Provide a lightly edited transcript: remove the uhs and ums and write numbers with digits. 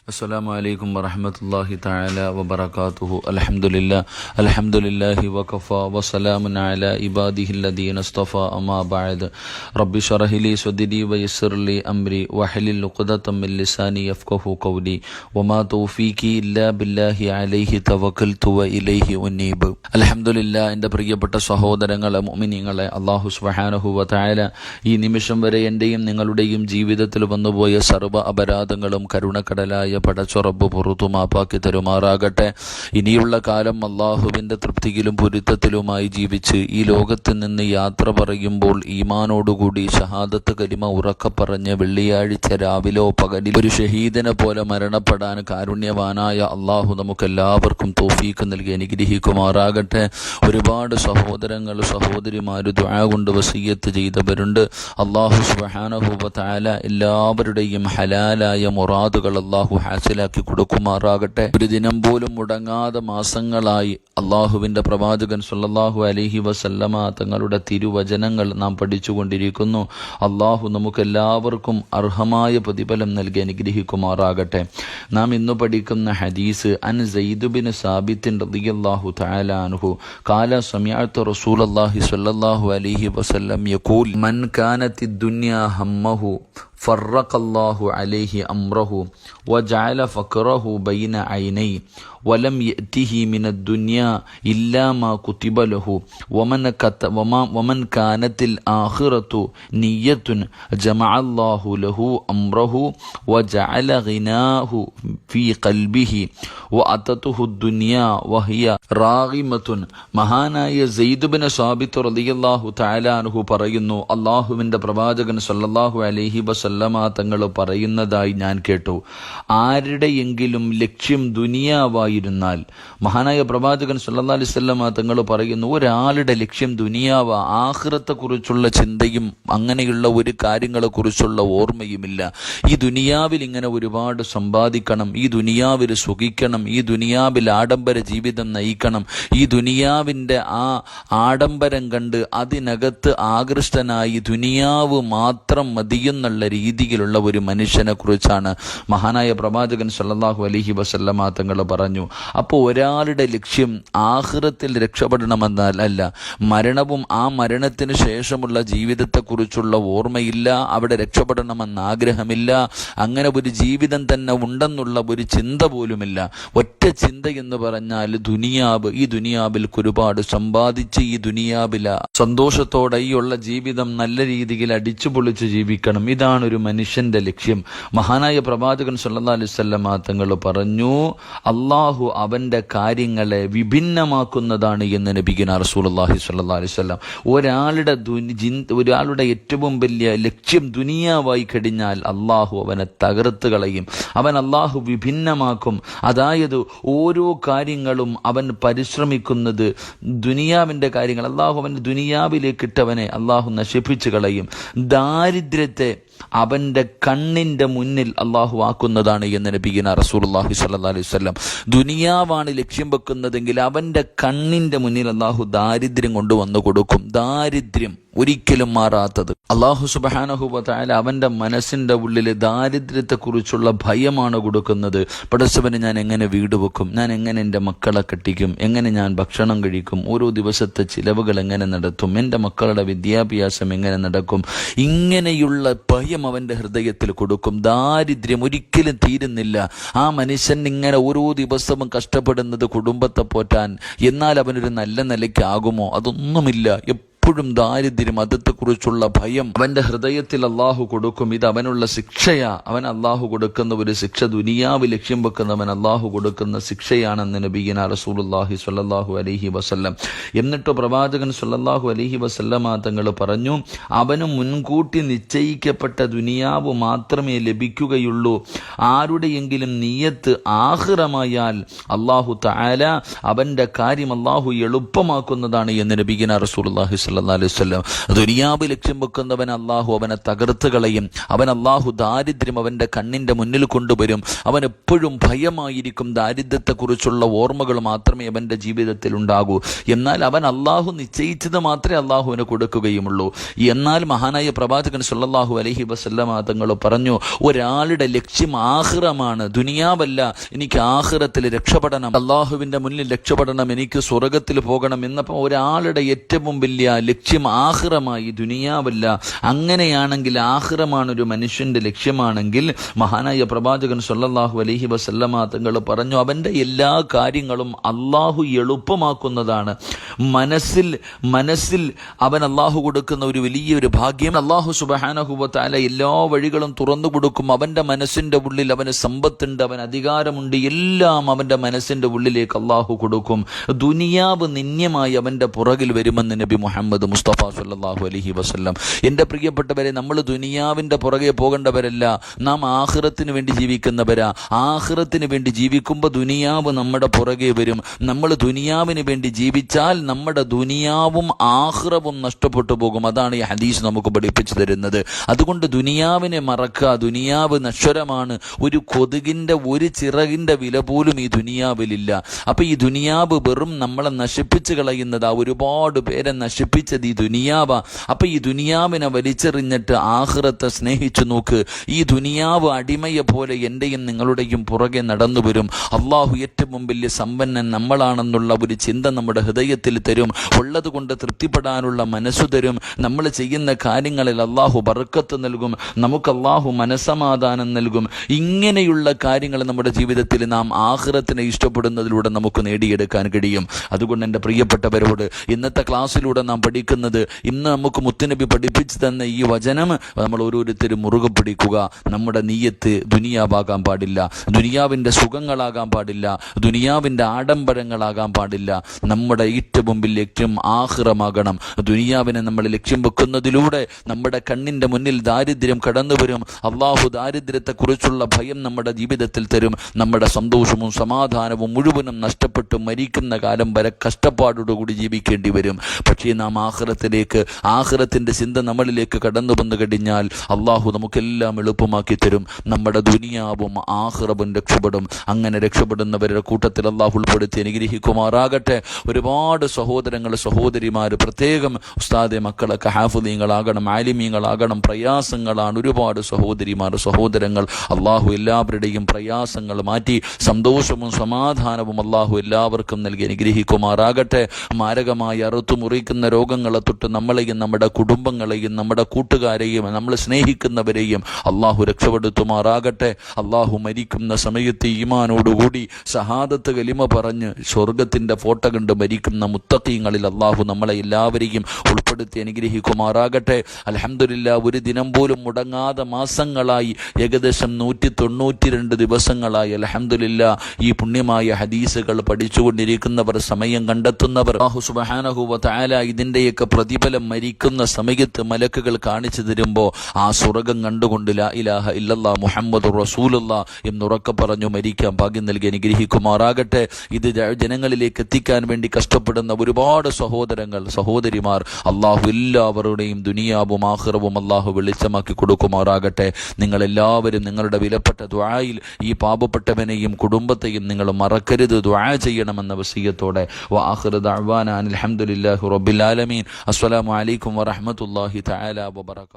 السلام عليكم ورحمة الله تعالى وبركاته. الحمد لله وكفى وسلام على عباده الذين اصطفى أما بعد رب اشرح لي صدري ويسر لي أمري واحلل عقدة من لساني يفقهوا قولي وما توفيقي إلا بالله عليه توكلت وإليه أنيب. അൽഹംദുലില്ലാ. എൻ്റെ പ്രിയപ്പെട്ട സഹോദരങ്ങളെ, മുഅ്മിനീങ്ങളെ, അല്ലാഹു സുബ്ഹാനഹു വ തആല ഈ നിമിഷം വരെ എൻ്റെയും നിങ്ങളുടെയും ജീവിതത്തിൽ വന്നുപോയ സർവ്വ അപരാധങ്ങളും കരുണക്കടലായ പടച്ചുറബ് പുറത്തു മാപ്പാക്കി തരുമാറാകട്ടെ. ഇനിയുള്ള കാലം അള്ളാഹുവിൻ്റെ തൃപ്തിയിലും പൊരുത്തത്തിലുമായി ജീവിച്ച് ഈ ലോകത്ത് നിന്ന് യാത്ര പറയുമ്പോൾ ഈമാനോടുകൂടി ഷഹാദത്ത് കലിമ ഉറക്കെ പറഞ്ഞ് വെള്ളിയാഴ്ച രാവിലോ പകലിൽ ഒരു ഷഹീദിനെ പോലെ മരണപ്പെടാൻ കാരുണ്യവാനായ അള്ളാഹു നമുക്കെല്ലാവർക്കും തൗഫീഖ് നൽകി അനുഗ്രഹിക്കുമാറാകട്ടെ. ഒരുപാട് സഹോദരങ്ങൾ സഹോദരിമാർ ദുആ കൊണ്ട് വസിയ്യത്ത് ചെയ്തവരുണ്ട്. അള്ളാഹു സുബ്ഹാനഹു വ തആല എല്ലാവരുടെയും ഹലാലായ മുറാദുകൾ അള്ളാഹു ഹാസിലാക്കി കൊടുക്കുമാറാകട്ടെ. ഒരു ദിനം പോലും മുടങ്ങാതെ മാസങ്ങളായി അള്ളാഹുവിൻ്റെ പ്രവാചകൻ സല്ലല്ലാഹു അലൈഹി വസല്ലമ തങ്ങളുടെ തിരുവചനങ്ങൾ നാം പഠിച്ചുകൊണ്ടിരിക്കുന്നു. അള്ളാഹു നമുക്കെല്ലാവർക്കും അർഹമായ പ്രതിഫലം നൽകി അനുഗ്രഹിക്കുമാറാകട്ടെ. നാം ഇന്ന് പഠിക്കുന്ന ഹദീസ് അൻ സയ്യിദ് ബിൻ സാബിത്തിൻ റളിയല്ലാഹു തആല അൻഹു ഖാല സമിഅതു റസൂലല്ലാഹി സ്വല്ലല്ലാഹു അലൈഹി വസല്ലം യഖൂൽ മൻ കാനത്തിദ് ദുനിയ ഹമ്മഹു ഫറഖല്ലാഹു അലൈഹി അംറഹു വജഅല ഫഖറഹു ബൈന ഐനൈ വലം യഅതിഹി മിനദ് ദുനിയ ഇല്ലാ മാ കുതിബ ലഹു വമൻ കാനത്തിൽ ആഖിറതു നിയ്യത്തുൻ ജമഅല്ലാഹു ലഹു അംറഹു വജഅല ഗിനാഹു ഫീ ഖൽബിഹി വഅതതുഹു ദുനിയ വഹിയ റാഗിമത്തുൻ. മഹാനായ സയ്യിദ് ബിൻ സാബിത്ത് റളിയല്ലാഹു തആല അൻഹു പറയുന്നു, അല്ലാഹുവിൻ്റെ പ്രവാചകൻ സല്ലല്ലാഹു അലൈഹി വസല്ലമ തങ്ങൾ പറയുന്നതായി ഞാൻ കേട്ടു, ആരുടെയെങ്കിലും ലക്ഷ്യം ദുനിയാവായിരുന്നാൽ, മഹാനായ പ്രവാചകൻ സല്ലല്ലാഹു അലൈഹി വസല്ലമ തങ്ങൾ പറയുന്നു, ഒരാളുടെ ലക്ഷ്യം ദുനിയാവ, ആഖിറത്തെക്കുറിച്ചുള്ള ചിന്തയും അങ്ങനെയുള്ള ഒരു കാര്യങ്ങളെക്കുറിച്ചുള്ള ഓർമ്മയുമില്ല, ഈ ദുനിയാവിൽ ഇങ്ങനെ ഒരുപാട് സമ്പാദിക്കണം, ഈ ദുനിയാവിൽ സുഖിക്കണം, ഈ ദുനിയാവിൽ ആഡംബര ജീവിതം നയിക്കണം, ഈ ദുനിയാവിൻ്റെ ആ ആഡംബരം കണ്ട് അതിനകത്ത് ആകൃഷ്ടനായി ദുനിയാവ് മാത്രം മതിയെന്നുള്ള രീതിയിലുള്ള ഒരു മനുഷ്യനെ കുറിച്ചാണ് മഹാനായ പ്രവാചകൻ സല്ലല്ലാഹു അലൈഹി വസല്ലമ തങ്ങൾ പറഞ്ഞു. അപ്പോൾ ഒരാളുടെ ലക്ഷ്യം ആഖിറത്തിൽ രക്ഷപ്പെടണമെന്നാൽ അല്ല, മരണവും ആ മരണത്തിന് ശേഷമുള്ള ജീവിതത്തെക്കുറിച്ചുള്ള ഓർമ്മയില്ല, അവിടെ രക്ഷപ്പെടണമെന്ന് ആഗ്രഹമില്ല, അങ്ങനെ ഒരു ജീവിതം തന്നെ ഉണ്ടെന്നുള്ള ഒരു ചിന്ത പോലുമില്ല. ഒറ്റ ചിന്ത എന്ന് പറഞ്ഞാൽ ദുനിയാവ്, ഈ ദുനിയാവിൽ ഒരുപാട് സമ്പാദിച്ച് ഈ ദുനിയാവിൽ സന്തോഷത്തോടെ ഈ ഉള്ള ജീവിതം നല്ല രീതിയിൽ അടിച്ചു പൊളിച്ച് ജീവിക്കണം, ഇതാണ് ഒരു മനുഷ്യന്റെ ലക്ഷ്യം. മഹാനായ പ്രവാചകൻ സല്ലല്ലാഹു അലൈഹി വസല്ലമ തങ്ങൾ പറഞ്ഞു, അള്ളാഹു അവന്റെ കാര്യങ്ങളെ വിഭിന്നമാക്കുന്നതാണ് എന്ന് നബിഗുന റസൂലുള്ളാഹി സ്വല്ലല്ലാഹു അലൈഹി വസല്ലം. ഒരാളുടെ ഏറ്റവും വലിയ ലക്ഷ്യം ദുനിയാവായി കഴിഞ്ഞാൽ അള്ളാഹു അവനെ തകർത്ത് കളയും, അള്ളാഹു വിഭിന്നമാക്കും. അതായത് ഓരോ കാര്യങ്ങളും അവൻ പരിശ്രമിക്കുന്നത് ദുനിയാവിൻ്റെ കാര്യങ്ങൾ, അള്ളാഹു അവൻ്റെ ദുനിയാവിലേക്ക് ഇട്ടവനെ അള്ളാഹു നശിപ്പിച്ചു കളയും. ദാരിദ്ര്യത്തെ അവൻ്റെ കണ്ണിൻ്റെ മുന്നിൽ അള്ളാഹു ആക്കുന്നതാണ് എന്ന് നബിഗുന റസൂലുള്ളാഹി സ്വല്ലല്ലാഹു അലൈഹി വസല്ലം. ദുനിയാവാണ് ലക്ഷ്യം വെക്കുന്നതെങ്കിൽ അവൻ്റെ കണ്ണിൻ്റെ മുന്നിൽ അള്ളാഹു ദാരിദ്ര്യം കൊണ്ടുവന്നു കൊടുക്കും. ദാരിദ്ര്യം ഒരിക്കലും മാറാത്തത്. അള്ളാഹു സുബ്ഹാനഹു വ തആല അവൻ്റെ മനസ്സിൻ്റെ ഉള്ളിൽ ദാരിദ്ര്യത്തെക്കുറിച്ചുള്ള ഭയമാണ് കൊടുക്കുന്നത്. പടച്ചവന് ഞാൻ എങ്ങനെ വീട് വെക്കും, ഞാൻ എങ്ങനെ എൻ്റെ മക്കളെ കെട്ടിക്കും, എങ്ങനെ ഞാൻ ഭക്ഷണം കഴിക്കും, ഓരോ ദിവസത്തെ ചിലവുകൾ എങ്ങനെ നടത്തും, എൻ്റെ മക്കളുടെ വിദ്യാഭ്യാസം എങ്ങനെ നടക്കും, ഇങ്ങനെയുള്ള ഭയം അവൻ്റെ ഹൃദയത്തിൽ കൊടുക്കും. ദാരിദ്ര്യം ഒരിക്കലും തീരുന്നില്ല. ആ മനുഷ്യൻ ഇങ്ങനെ ഓരോ ദിവസവും കഷ്ടപ്പെടുന്നത് കുടുംബത്തെ പോറ്റാൻ, എന്നാൽ അവനൊരു നല്ല നിലയ്ക്കാകുമോ? അതൊന്നുമില്ല. എപ്പോഴും ദാരിദ്ര്യം, അതത്തെക്കുറിച്ചുള്ള ഭയം അവൻ്റെ ഹൃദയത്തിൽ അള്ളാഹു കൊടുക്കും. ഇത് അവനുള്ള ശിക്ഷയാ. അവൻ അള്ളാഹു കൊടുക്കുന്ന ഒരു ശിക്ഷ, ദുനിയാവ് ലക്ഷ്യം വെക്കുന്നവൻ അള്ളാഹു കൊടുക്കുന്ന ശിക്ഷയാണെന്ന് നബിഗുന റസൂലുള്ളാഹി സ്വല്ലല്ലാഹു അലൈഹി വസല്ലം. എന്നിട്ട് പ്രവാചകൻ സ്വല്ലല്ലാഹു അലൈഹി വസല്ലമ തങ്ങൾ പറഞ്ഞു, അവന് മുൻകൂട്ടി നിശ്ചയിക്കപ്പെട്ട ദുനിയാവ് മാത്രമേ ലഭിക്കുകയുള്ളൂ. ആരുടെയെങ്കിലും നിയ്യത്ത് ആഖിറമായാൽ അള്ളാഹു തആല അവൻ്റെ കാര്യം അള്ളാഹു എളുപ്പമാക്കുന്നതാണ് എന്ന് നബിഗുന റസൂലുള്ളാഹി സല്ലല്ലാഹു അലൈഹി വസല്ലം. ദുനിയാവ് ലക്ഷ്യം വെക്കുന്നവൻ അള്ളാഹു അവനെ തകർത്ത് കളയും. അള്ളാഹു ദാരിദ്ര്യം അവന്റെ കണ്ണിന്റെ മുന്നിൽ കൊണ്ടുവരും. അവൻ എപ്പോഴും ഭയമായിരിക്കും. ദാരിദ്ര്യത്തെക്കുറിച്ചുള്ള ഓർമ്മകൾ മാത്രമേ അവന്റെ ജീവിതത്തിൽ ഉണ്ടാകൂ. എന്നാൽ അവൻ അള്ളാഹു നിശ്ചയിച്ചത് മാത്രമേ അള്ളാഹുവിന് കൊടുക്കുകയുമുള്ളൂ. എന്നാൽ മഹാനായ പ്രവാചകൻ സല്ലല്ലാഹു അലൈഹി വസല്ലമ തങ്ങൾ പറഞ്ഞു, ഒരാളുടെ ലക്ഷ്യം ആഖിറമാണ്, ദുനിയാവല്ല. എനിക്ക് ആഖിറത്തിൽ രക്ഷപ്പെടണം, അള്ളാഹുവിന്റെ മുന്നിൽ രക്ഷപ്പെടണം, എനിക്ക് സ്വർഗത്തിൽ പോകണം എന്നപ്പോൾ ഒരാളുടെ ഏറ്റവും വലിയ ലക്ഷ്യം ആഖിറമായി, ദുനിയാവല്ല. അങ്ങനെയാണെങ്കിൽ ആഖിറമാണ് ഒരു മനുഷ്യന്റെ ലക്ഷ്യമാണെങ്കിൽ മഹാനായ പ്രവാചകൻ സല്ലല്ലാഹു അലൈഹി വസല്ലമ തങ്ങൾ പറഞ്ഞു, അവന്റെ എല്ലാ കാര്യങ്ങളും അള്ളാഹു എളുപ്പമാക്കുന്നതാണ്. മനസ്സിൽ അവൻ അള്ളാഹു കൊടുക്കുന്ന ഒരു വലിയൊരു ഭാഗ്യം. അള്ളാഹു സുബ്ഹാനഹു വ തആല എല്ലാ വഴികളും തുറന്നു കൊടുക്കും. അവന്റെ മനസ്സിന്റെ ഉള്ളിൽ അവന് സമ്പത്തുണ്ട്, അവൻ അധികാരമുണ്ട്, എല്ലാം അവന്റെ മനസ്സിന്റെ ഉള്ളിലേക്ക് അള്ളാഹു കൊടുക്കും. ദുനിയാവ് നിന്യമായി അവന്റെ പുറകിൽ വരുമെന്ന് നബി മുഹമ്മദ് മുസ്തഫ സല്ലല്ലാഹു അലൈഹി വസല്ലം. എൻ്റെ പ്രിയപ്പെട്ടവരെ, നമ്മൾ ദുനിയാവിന്റെ പുറകെ പോകേണ്ടവരല്ല, നാം ആഖിറത്തിന് വേണ്ടി ജീവിക്കുന്നവരാ. ആഖിറത്തിന് വേണ്ടി ജീവിക്കുമ്പോൾ ദുനിയാവ് നമ്മുടെ പുറകെ വരും. നമ്മൾ ദുനിയാവിന് വേണ്ടി ജീവിച്ചാൽ നമ്മുടെ ദുനിയാവും ആഖിറവും നഷ്ടപ്പെട്ടു പോകും. അതാണ് ഈ ഹദീസ് നമുക്ക് പഠിപ്പിച്ചു തരുന്നത്. അതുകൊണ്ട് ദുനിയാവിനെ മറക്കുക. ദുനിയാവ് നശ്വരമാണ്. ഒരു കൊതുകിന്റെ ഒരു ചിറകിന്റെ വില പോലും ഈ ദുനിയാവിലില്ല. അപ്പൊ ഈ ദുനിയാവ് വെറും നമ്മളെ നശിപ്പിച്ചു കളയുന്നതാ. ഒരുപാട് പേരെ നശിപ്പിച്ചത് ഈ ദുനിയാവാ. അപ്പൊ ഈ ദുനിയാവിനെ വലിച്ചെറിഞ്ഞിട്ട് ആഖിറത്തെ സ്നേഹിച്ചു നോക്ക്. ഈ ദുനിയാവ് അടിമയെ പോലെ എന്റെയും നിങ്ങളുടെയും പുറകെ നടന്നു വരും. അള്ളാഹു ഏറ്റവും വലിയ സമ്പന്നൻ നമ്മളാണെന്നുള്ള ഒരു ചിന്ത നമ്മുടെ ഹൃദയത്തിൽ തരും. ഉള്ളത് കൊണ്ട് തൃപ്തിപ്പെടാനുള്ള മനസ്സു തരും. നമ്മൾ ചെയ്യുന്ന കാര്യങ്ങളിൽ അള്ളാഹു ബർക്കത്ത് നൽകും. നമുക്ക് അള്ളാഹു മനസ്സമാധാനം നൽകും. ഇങ്ങനെയുള്ള കാര്യങ്ങൾ നമ്മുടെ ജീവിതത്തിൽ നാം ആഖിറത്തിനെ ഇഷ്ടപ്പെടുന്നതിലൂടെ നമുക്ക് നേടിയെടുക്കാൻ കഴിയും. അതുകൊണ്ട് എൻ്റെ പ്രിയപ്പെട്ടവരോട് ഇന്നത്തെ ക്ലാസ്സിലൂടെ നാം പഠിക്കുന്നത്, ഇന്ന് നമുക്ക് മുത്തുനബി പഠിപ്പിച്ചു തന്ന ഈ വചനം നമ്മൾ ഓരോരുത്തരും മുറുകെ പിടിക്കുക. നമ്മുടെ നീയത്ത് ദുനിയാവാകാൻ പാടില്ല, ദുനിയാവിൻ്റെ സുഖങ്ങളാകാൻ പാടില്ല, ദുനിയാവിൻ്റെ ആഡംബരങ്ങളാകാൻ പാടില്ല. നമ്മുടെ ഏറ്റവും വലിയ ലക്ഷ്യം ആഖിറമാകണം. ദുനിയാവിനെ നമ്മൾ ലക്ഷ്യം വെക്കുന്നതിലൂടെ നമ്മുടെ കണ്ണിൻ്റെ മുന്നിൽ ദാരിദ്ര്യം കടന്നു വരും. അള്ളാഹു ദാരിദ്ര്യത്തെക്കുറിച്ചുള്ള ഭയം നമ്മുടെ ജീവിതത്തിൽ തരും. നമ്മുടെ സന്തോഷവും സമാധാനവും മുഴുവനും നഷ്ടപ്പെട്ട് മരിക്കുന്ന കാലം വരെ കഷ്ടപ്പാടോടുകൂടി ജീവിക്കേണ്ടി വരും. പക്ഷേ നാം ആഖിറത്തിന്റെ ചിന്ത നമ്മളിലേക്ക് കടന്നു വന്നു കഴിഞ്ഞാൽ അള്ളാഹു നമുക്കെല്ലാം എളുപ്പമാക്കി തരും. നമ്മുടെ ദുനിയാവും ആഖിറവും രക്ഷപ്പെടും. അങ്ങനെ രക്ഷപ്പെടുന്നവരുടെ കൂട്ടത്തിൽ അള്ളാഹു ഉൾപ്പെടുത്തി അനുഗ്രഹിക്കുമാറാകട്ടെ. ഒരുപാട് സഹോദരങ്ങൾ, സഹോദരിമാർ, പ്രത്യേകം ഉസ്താദെ മക്കളൊക്കെ ഹാഫിളീങ്ങളാകണം, ആലിമീങ്ങളാകണം. പ്രയാസങ്ങളാണ് ഒരുപാട് സഹോദരിമാർ, സഹോദരങ്ങൾ. അള്ളാഹു എല്ലാവരുടെയും പ്രയാസങ്ങൾ മാറ്റി സന്തോഷവും സമാധാനവും അള്ളാഹു എല്ലാവർക്കും നൽകി അനുഗ്രഹിക്കുമാറാകട്ടെ. മാരകമായി അറുത്തുമുറിക്കുന്ന രോഗങ്ങളെ തൊട്ട് നമ്മളെയും നമ്മുടെ കുടുംബങ്ങളെയും നമ്മുടെ കൂട്ടുകാരെയും നമ്മൾ സ്നേഹിക്കുന്നവരെയും അള്ളാഹു രക്ഷപ്പെടുത്തുമാറാകട്ടെ. അള്ളാഹു മരിക്കുന്ന സമയത്ത് ഈമാനോടുകൂടി ഷഹാദത്ത് കലിമ പറഞ്ഞ് സ്വർഗത്തിന്റെ ഫോട്ടോ കണ്ട് മരിക്കുന്ന മുത്തഖീങ്ങളിൽ അള്ളാഹു നമ്മളെ എല്ലാവരെയും ഉൾപ്പെടുത്തി അനുഗ്രഹിക്കുമാറാകട്ടെ. അൽഹംദുലില്ലാ, ഒരു ദിനം പോലും മുടങ്ങാതെ മാസങ്ങളായി, ഏകദേശം 192 ദിവസങ്ങളായി അൽഹംദുലില്ലാ ഈ പുണ്യമായ ഹദീസുകൾ പഠിച്ചുകൊണ്ടിരിക്കുന്നവർ, സമയം കണ്ടെത്തുന്നവർ, അല്ലാഹു സുബ്ഹാനഹു വ തആല ഇതിൻ്റെയൊക്കെ പ്രതിഫലം മരിക്കുന്ന സമയത്ത് മലക്കുകൾ കാണിച്ചു തരുമ്പോൾ ആ സ്വർഗം കണ്ടുകൊണ്ട് ലാ ഇലാഹ ഇല്ലല്ലാഹ് മുഹമ്മദുർ റസൂലുള്ളാഹ് എന്നുറക്കെ പറഞ്ഞു മരിക്കാൻ ഭാഗ്യം നൽകി അനുഗ്രഹിക്കുമാറാകട്ടെ. ഇത് ജനങ്ങളിലേക്ക് എത്തിക്കാൻ വേണ്ടി കഷ്ടപ്പെടുന്ന ഒരുപാട് സഹോദരങ്ങൾ, സഹോദരിമാർ, അള്ളാഹു എല്ലാവരുടെയും ദുനിയാവും ആഖിറവും അള്ളാഹു വെളിച്ചമാക്കി കൊടുക്കുമാറാകട്ടെ. നിങ്ങളെല്ലാവരും നിങ്ങളുടെ വിലപ്പെട്ട ദുആയിൽ ഈ പാപപ്പെട്ടവനെയും കുടുംബത്തെയും നിങ്ങൾ മറക്കരുത്, ദുആ ചെയ്യണമെന്ന വസിയത്തോടെ വആഖിറു ദഅ്വാനാ അൽഹംദുലില്ലാഹി റബ്ബിൽ ആലമീൻ. അസ്സലാമു അലൈക്കും വറഹ്മത്തുള്ളാഹി തആല വബറകാതുഹു.